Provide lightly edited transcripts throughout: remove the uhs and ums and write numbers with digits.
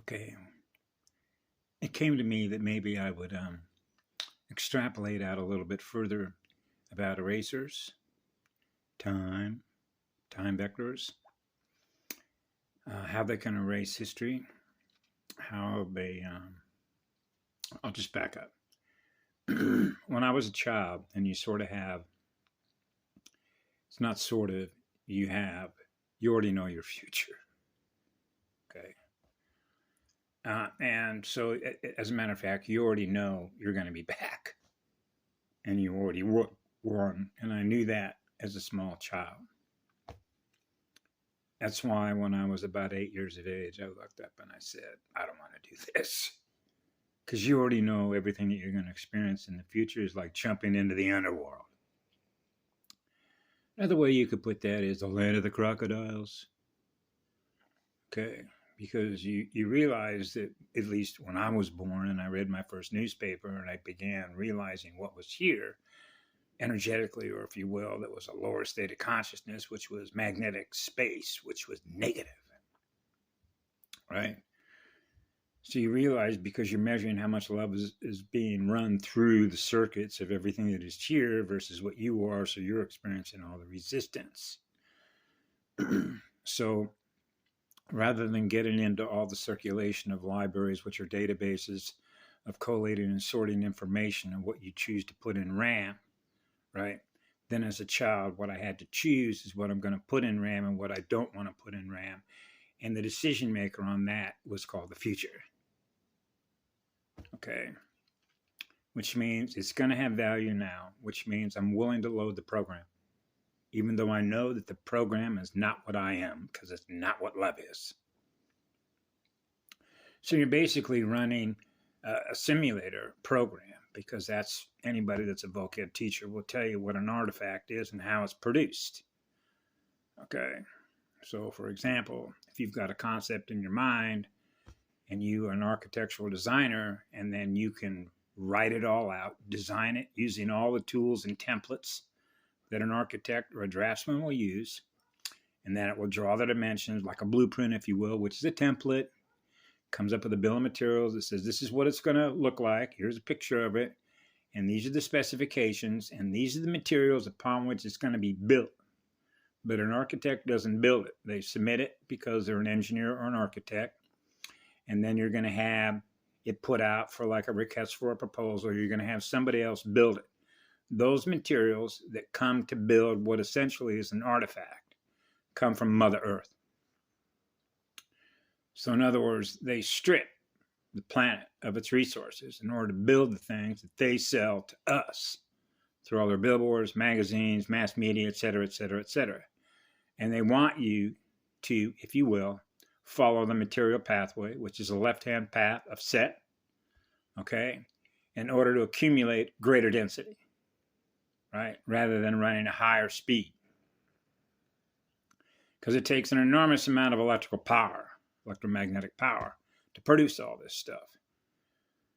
Okay, it came to me that maybe I would extrapolate out a little bit further about erasers, time, time vectors, how they can erase history, how they. I'll just back up. When I was a child, and you sort of have, it's not sort of, you have, you already know your future. Okay. And so, as a matter of fact, you already know you're going to be back. And you already won. And I knew that as a small child. That's why when I was about 8 years of age, I looked up and I said, I don't want to do this. Because you already know everything that you're going to experience in the future is like jumping into the underworld. Another way you could put that is the land of the crocodiles. Okay. Because you realize that, at least when I was born and I read my first newspaper and I began realizing what was here energetically, or if you will, that was a lower state of consciousness, which was magnetic space, which was negative, right? So you realize, because you're measuring how much love is being run through the circuits of everything that is here versus what you are, so you're experiencing all the resistance. So rather than getting into all the circulation of libraries, which are databases of collating and sorting information and what you choose to put in RAM, right? Then as a child, what I had to choose is what I'm going to put in RAM and what I don't want to put in RAM. And the decision maker on that was called the future. Okay. Which means it's going to have value now, which means I'm willing to load the program, even though I know that the program is not what I am, because it's not what love is. So you're basically running a simulator program, because that's, anybody that's a vocab teacher will tell you what an artifact is and how it's produced. Okay. So for example, if you've got a concept in your mind and you are an architectural designer, and then you can write it all out, design it using all the tools and templates that an architect or a draftsman will use, and then it will draw the dimensions like a blueprint, if you will, which is a template, comes up with a bill of materials that says this is what it's going to look like, here's a picture of it, and these are the specifications, and these are the materials upon which it's going to be built. But an architect doesn't build it. They submit it because they're an engineer or an architect, and then you're going to have it put out for like a request for a proposal. You're going to have somebody else build it. Those materials that come to build what essentially is an artifact come from Mother Earth. So in other words, they strip the planet of its resources in order to build the things that they sell to us through all their billboards, magazines, mass media, et cetera, et cetera, et cetera. And they want you to, if you will, follow the material pathway, which is a left-hand path of set, okay, in order to accumulate greater density, right, rather than running a higher speed. Because it takes an enormous amount of electrical power, electromagnetic power, to produce all this stuff.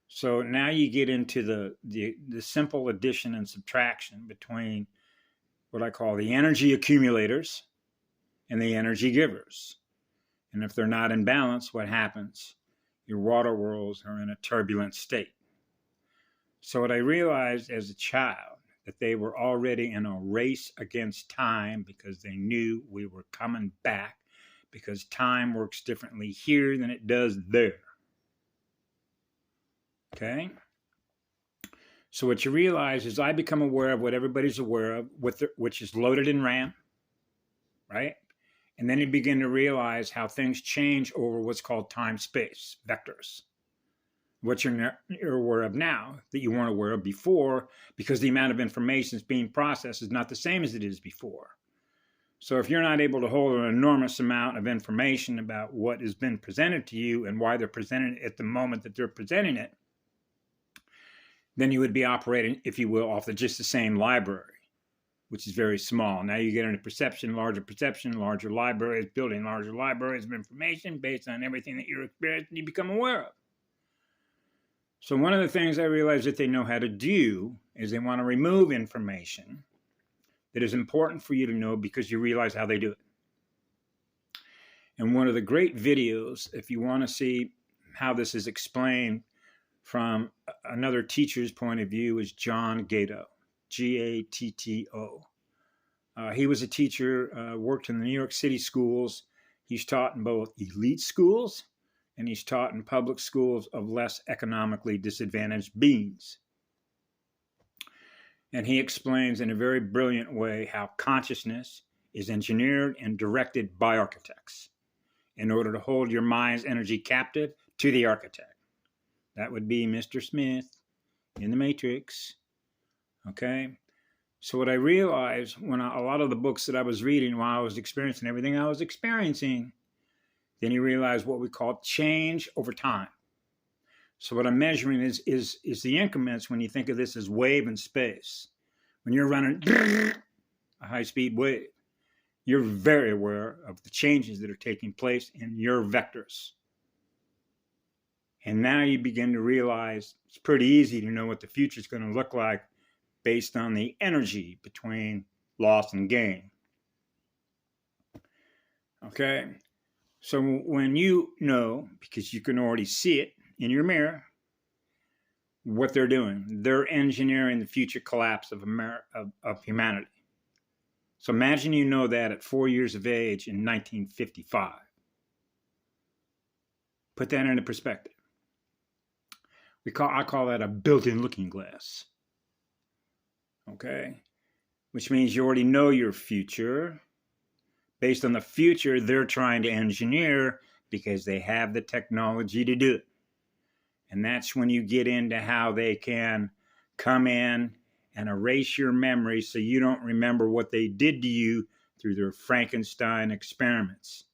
So now you get into the simple addition and subtraction between what I call the energy accumulators and the energy givers. And if they're not in balance, what happens? Your water worlds are in a turbulent state. So what I realized as a child, that they were already in a race against time, because they knew we were coming back, because time works differently here than it does there. Okay? So what you realize is I become aware of what everybody's aware of, which is loaded in RAM, right? And then you begin to realize how things change over what's called time-space vectors. What you're aware of now that you weren't aware of before, because the amount of information that's being processed is not the same as it is before. So if you're not able to hold an enormous amount of information about what has been presented to you and why they're presenting it at the moment that they're presenting it, then you would be operating, if you will, off of just the same library, which is very small. Now you get into perception, larger libraries, building larger libraries of information based on everything that you're experiencing, you become aware of. So one of the things I realized that they know how to do is they want to remove information that is important for you to know, because you realize how they do it. And one of the great videos, if you want to see how this is explained from another teacher's point of view is John Gatto, Gatto. He was a teacher, worked in the New York City schools. He's taught in both elite schools and he's taught in public schools of less economically disadvantaged beings. And he explains in a very brilliant way how consciousness is engineered and directed by architects in order to hold your mind's energy captive to the architect. That would be Mr. Smith in the Matrix. Okay? So what I realized when a lot of the books that I was reading while I was experiencing everything I was experiencing, then you realize what we call change over time. So what I'm measuring is the increments when you think of this as wave in space. When you're running a high-speed wave, you're very aware of the changes that are taking place in your vectors. And now you begin to realize it's pretty easy to know what the future is going to look like based on the energy between loss and gain. Okay? So when you know, because you can already see it in your mirror, what they're doing, they're engineering the future collapse of humanity. So imagine you know that at 4 years of age in 1955. Put that into perspective. I call that a built-in looking glass. Okay? Which means you already know your future. Based on the future they're trying to engineer because they have the technology to do it. And that's when you get into how they can come in and erase your memory so you don't remember what they did to you through their Frankenstein experiments.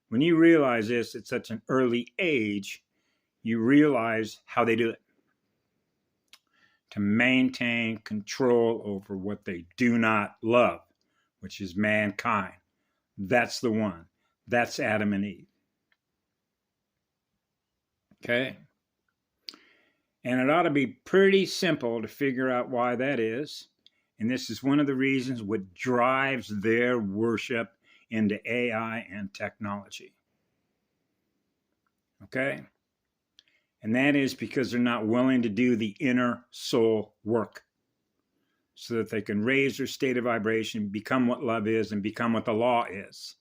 When you realize this at such an early age, you realize how they do it. To maintain control over what they do not love, which is mankind. That's the one. That's Adam and Eve. Okay? And it ought to be pretty simple to figure out why that is. And this is one of the reasons what drives their worship into AI and technology. Okay? And that is because they're not willing to do the inner soul work so that they can raise their state of vibration, become what love is, and become what the law is.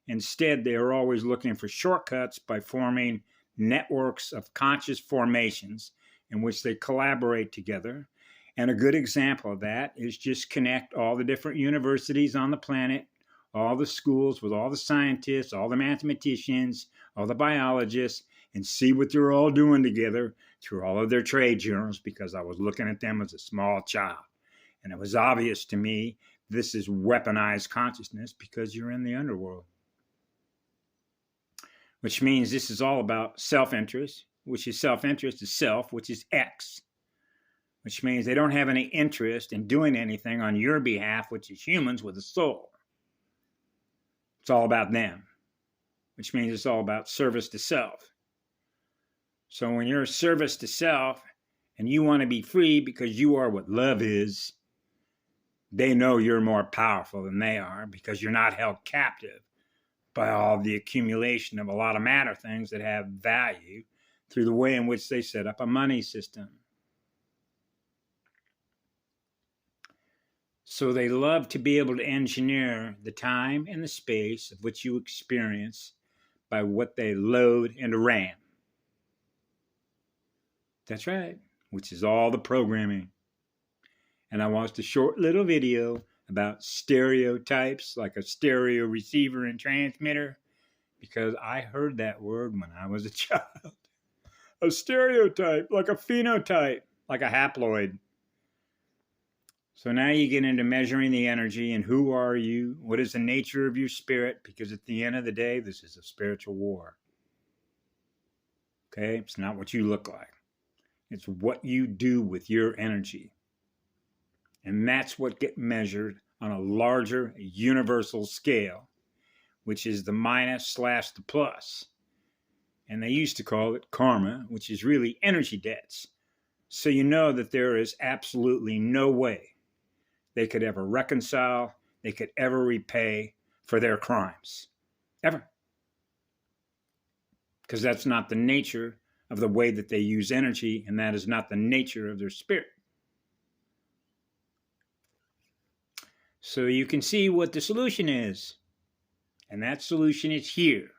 Instead, they are always looking for shortcuts by forming networks of conscious formations in which they collaborate together. And a good example of that is just connect all the different universities on the planet, all the schools with all the scientists, all the mathematicians, all the biologists, and see what they're all doing together through all of their trade journals, because I was looking at them as a small child. And it was obvious to me this is weaponized consciousness because you're in the underworld. Which means this is all about self-interest, which is self-interest is self, which is X. Which means they don't have any interest in doing anything on your behalf, which is humans with a soul. It's all about them, which means it's all about service to self. So when you're service to self and you want to be free because you are what love is, they know you're more powerful than they are because you're not held captive by all the accumulation of a lot of matter things that have value through the way in which they set up a money system. So they love to be able to engineer the time and the space of which you experience by what they load into RAM. That's right, which is all the programming. And I watched a short little video about stereotypes, like a stereo receiver and transmitter, because I heard that word when I was a child. A stereotype, like a phenotype, like a haploid. So now you get into measuring the energy and who are you? What is the nature of your spirit? Because at the end of the day, this is a spiritual war. Okay? It's not what you look like. It's what you do with your energy. And that's what gets measured on a larger universal scale, which is the minus/the plus. And they used to call it karma, which is really energy debts. So you know that there is absolutely no way they could ever reconcile, they could ever repay for their crimes. Ever. Because that's not the nature of the way that they use energy, and that is not the nature of their spirit. So you can see what the solution is, and that solution is here.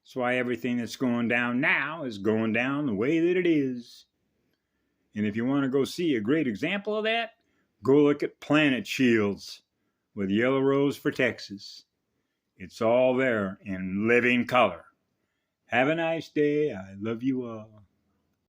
That's why everything that's going down now is going down the way that it is. And if you want to go see a great example of that, go look at Planet Shields with Yellow Rose for Texas. It's all there in living color. Have a nice day. I love you all.